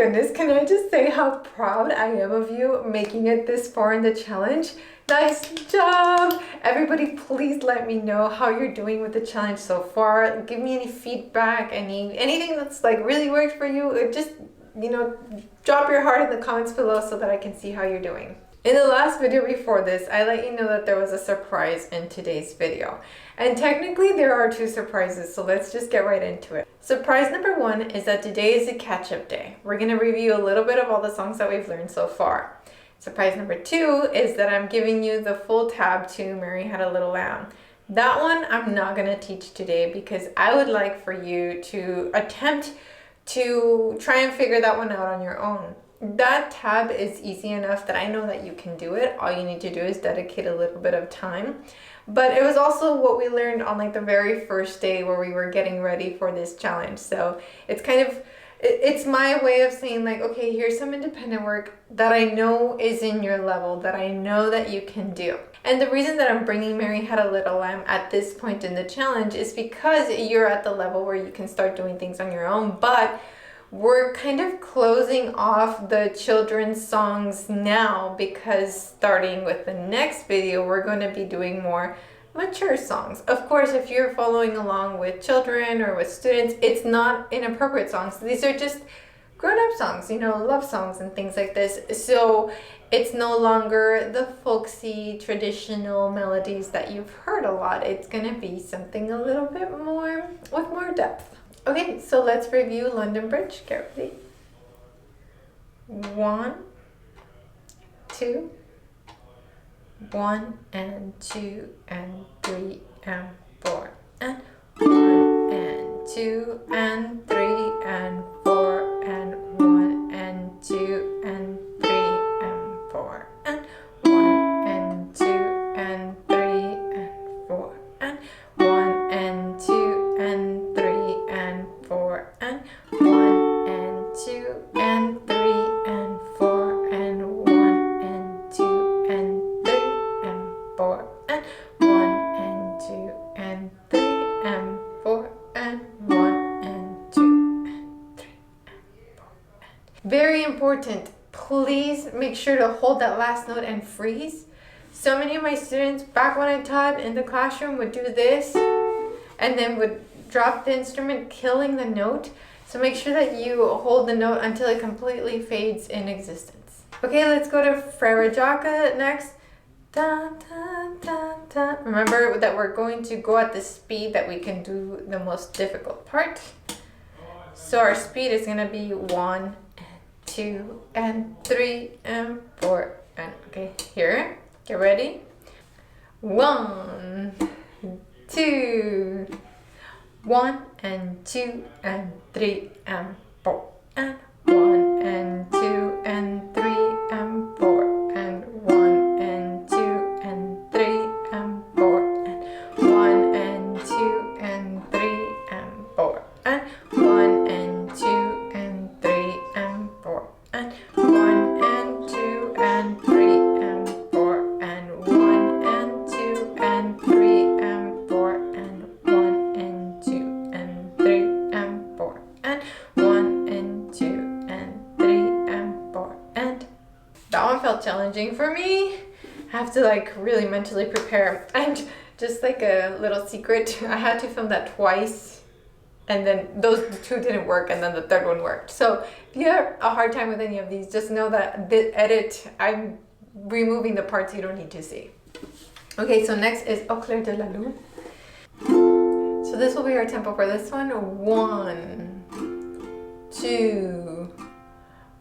goodness, can I just say how proud I am of you making it this far in the challenge? Nice job! Everybody, please let me know how you're doing with the challenge so far. Give me any feedback, anything that's like really worked for you. Just, drop your heart in the comments below so that I can see how you're doing. In the last video before this, I let you know that there was a surprise in today's video. And technically there are two surprises, so let's just get right into it. Surprise number one is that today is a catch-up day. We're going to review a little bit of all the songs that we've learned so far. Surprise number two is that I'm giving you the full tab to Mary Had a Little Lamb. That one I'm not going to teach today because I would like for you to attempt to try and figure that one out on your own. That tab is easy enough that I know that you can do it. All you need to do is dedicate a little bit of time. But it was also what we learned on like the very first day where we were getting ready for this challenge. So it's kind of, it's my way of saying like, okay, here's some independent work that I know is in your level, that I know that you can do. And the reason that I'm bringing Mary Had a Little Lamb at this point in the challenge is because you're at the level where you can start doing things on your own, but we're kind of closing off the children's songs now because starting with the next video, we're going to be doing more mature songs. Of course, if you're following along with children or with students, it's not inappropriate songs. These are just grown-up songs, love songs and things like this. So it's no longer the folksy traditional melodies that you've heard a lot. It's going to be something a little bit more with more depth. Okay, so let's review London Bridge. Get ready. 1, 2, 1 and 2 and 3 and 4 and 1 and 2 and 3 and 4 and 1 and 2 and 3 and 4 and 1 and 2 and 3 and 4 and 1 and 2 and 3 and 4 and 1 and 2 and 3 and 4 and 1 and 2 and 3 and 4 and 1 and 2 and 3 and 4 and 1 and 2 and 3 and 4. Very important, please make sure to hold that last note and freeze. So many of my students back when I taught in the classroom would do this and then would drop the instrument, killing the note. So make sure that you hold the note until it completely fades in existence. Okay, let's go to Frere Jacques next. Dun, dun, dun, dun. Remember that we're going to go at the speed that we can do the most difficult part. So our speed is going to be 1 and 2 and 3 and 4 and okay, here. Get ready. 1, 2, 1 and 2 and 3 and 4 and 1 and 2 and 3 and 4 and 1 and 2 and 3 and 4 and 1 and 2 and 3 and 4 and 1 and 2 and 3 and 4 and 1 and 2 and 3 and 4 and 1 and 2 and 3 and 4 and 1 and 2 and 3 and 4 and 1 and 2 and 3 and 4 and that one felt challenging for me. I have to like really mentally prepare. And just like a little secret, I had to film that twice and then those two didn't work and then the third one worked. So if you have a hard time with any of these, just know that the edit, I'm removing the parts you don't need to see. Okay, so next is Au clair de la lune. So this will be our tempo for this one. 1, 2,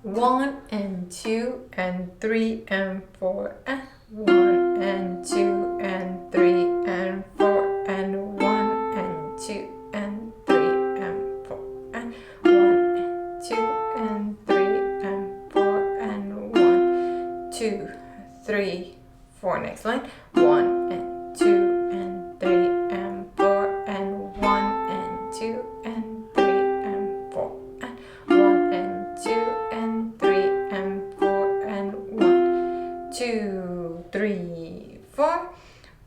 1 and 2 and 3 and 4 and 1 and 2 and 3 and 4 and 1 and 2 and 3 and 4 and 1 and 2 and 3 and 4 and 1, 2, 3, 4. Next line. 1 and 2 and 3 and 4 and 1 and 2 and 3 and 4 and 1 and 2 and 3 and 4 and 1, 2, 3, 4.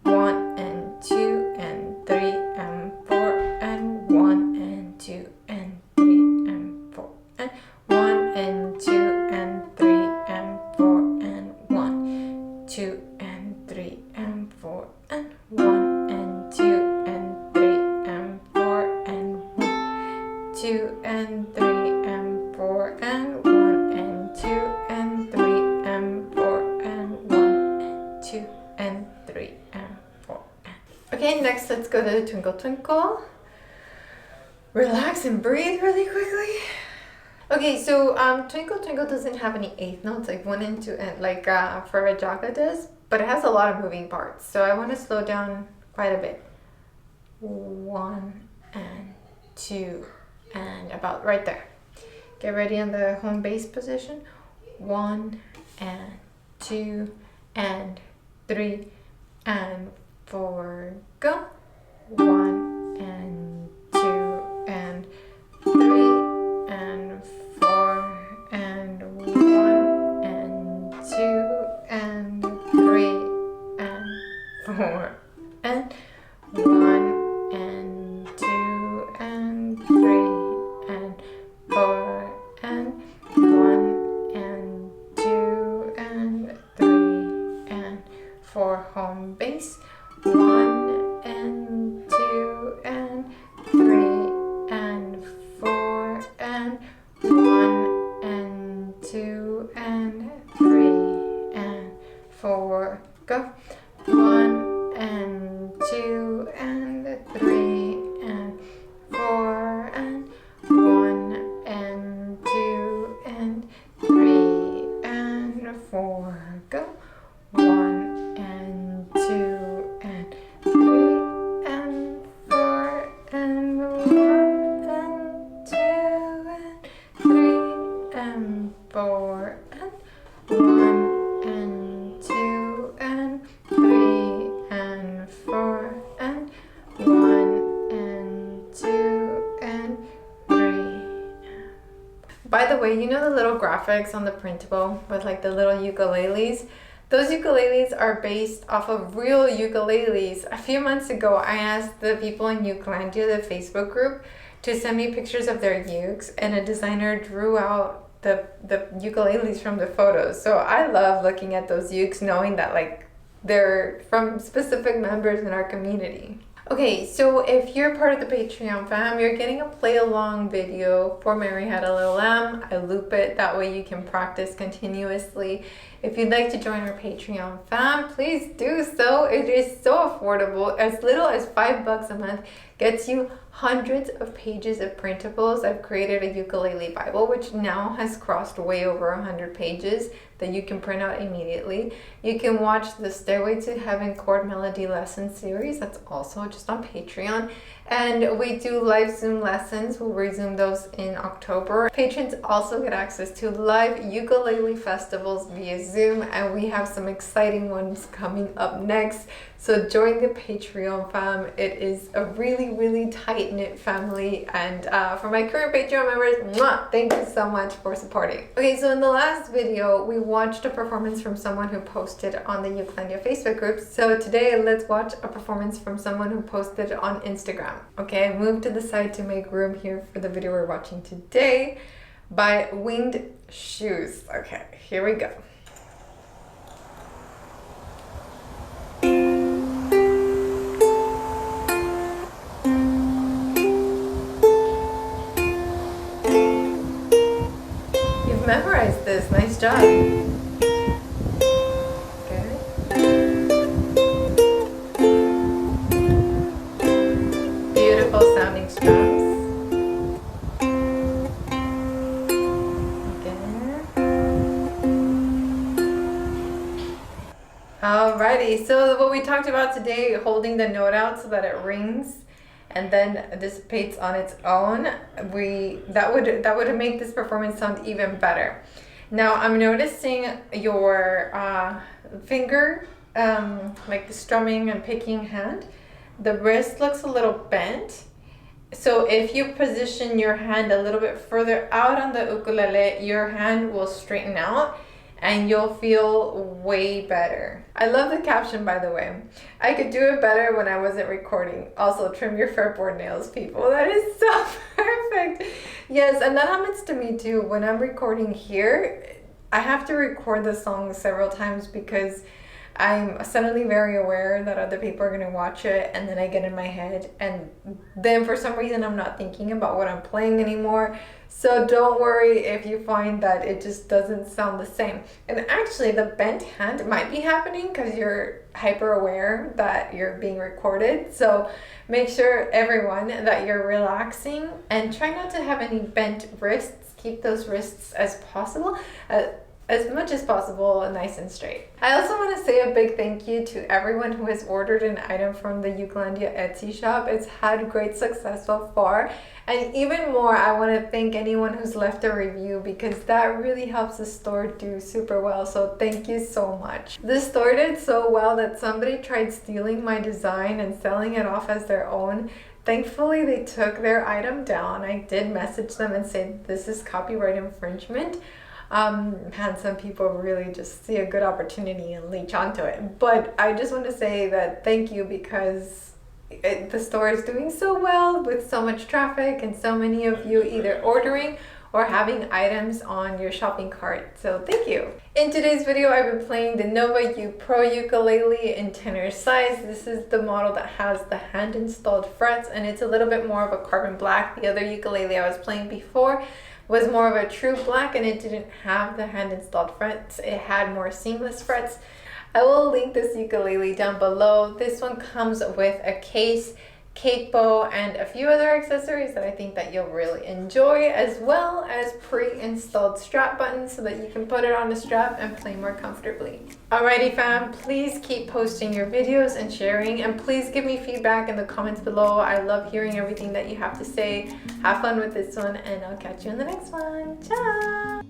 1 and 2 and 3 and 4 and 1 and 2 and 3 and 4 and 1 and let's go to Twinkle Twinkle. Relax and breathe really quickly. Okay, so Twinkle Twinkle doesn't have any eighth notes like 1 and 2 and like Forever Jaga does, but it has a lot of moving parts. So I want to slow down quite a bit. 1 and 2 and about right there. Get ready in the home base position. 1 and 2 and 3 and 4, go. 1 and 2 and 3 and 4 and 1 and 2 and 3 and 4 and 1 and 2 and 3 and 4 and 1 and 2 and 3 and 4, home base. 1 and 2 and 3 and 4 and 1 and 2 and 3 and 4, go. 1 and 2 and 3 and 4 and 1 and 2 and 3 and 4, go. 1 and 2 and 3 and 4 and 1 and 2 and 3 and 4 and 1 and 2 and 3 and 4 and 1 and 2 and 3. By the way, you know the little graphics on the printable with like the little ukuleles? Those ukuleles are based off of real ukuleles. A few months ago, I asked the people in Ukelandia, the Facebook group, to send me pictures of their ukes, and a designer drew out the ukuleles from the photos. So I love looking at those ukes, knowing that like they're from specific members in our community. Okay, so if you're part of the Patreon fam, you're getting a play along video for Mary Had a Little Lamb. I loop it, that way you can practice continuously. If you'd like to join our Patreon fam, please do so. It is so affordable. As little as $5 a month gets you hundreds of pages of printables. I've created a ukulele Bible, which now has crossed way over 100 pages that you can print out immediately. You can watch the Stairway to Heaven chord-melody lesson series. That's also just on Patreon. And we do live Zoom lessons. We'll resume those in October. Patrons also get access to live ukulele festivals via Zoom, and we have some exciting ones coming up next. So join the Patreon fam. It is a really, really tight-knit family. And for my current Patreon members, mwah, thank you so much for supporting. Okay, so in the last video, we watched a performance from someone who posted on the Ukelandia Facebook group. So today, let's watch a performance from someone who posted on Instagram. Okay, I moved to the side to make room here for the video we're watching today by Winged Shoes. Okay, here we go. You've memorized this, nice job. Okay. Beautiful sounding strums. Alrighty, so what we talked about today, holding the note out so that it rings and then dissipates on its own, that would make this performance sound even better. Now I'm noticing your finger, like the strumming and picking hand, the wrist looks a little bent. So if you position your hand a little bit further out on the ukulele, your hand will straighten out and you'll feel way better. I love the caption, by the way. I could do it better when I wasn't recording. Also, trim your fretboard nails, people. That is so perfect. Yes, and that happens to me too. When I'm recording here, I have to record the song several times because I'm suddenly very aware that other people are going to watch it, and then I get in my head, and then for some reason I'm not thinking about what I'm playing anymore. So don't worry if you find that it just doesn't sound the same. And actually the bent hand might be happening because you're hyper aware that you're being recorded. So make sure, everyone, that you're relaxing and try not to have any bent wrists. Keep those wrists as possible. As much as possible, nice and straight. I also want to say a big thank you to everyone who has ordered an item from the Ukelandia Etsy shop. It's had great success so far. And even more, I want to thank anyone who's left a review, because that really helps the store do super well. So thank you so much. The store did so well that somebody tried stealing my design and selling it off as their own. Thankfully, they took their item down. I did message them and say this is copyright infringement. Had some people really just see a good opportunity and leech onto it. But I just want to say that thank you, because the store is doing so well with so much traffic and so many of you either ordering or having items on your shopping cart. So thank you. In today's video, I've been playing the Nova U Pro ukulele in tenor size. This is the model that has the hand installed frets, and it's a little bit more of a carbon black. The other ukulele I was playing before was more of a true black, and it didn't have the hand installed frets. It had more seamless frets. I will link this ukulele down below. This one comes with a case, capo, and a few other accessories that I think that you'll really enjoy, as well as pre-installed strap buttons so that you can put it on a strap and play more comfortably. Alrighty fam, please keep posting your videos and sharing, and please give me feedback in the comments below. I love hearing everything that you have to say. Have fun with this one, and I'll catch you in the next one. Ciao!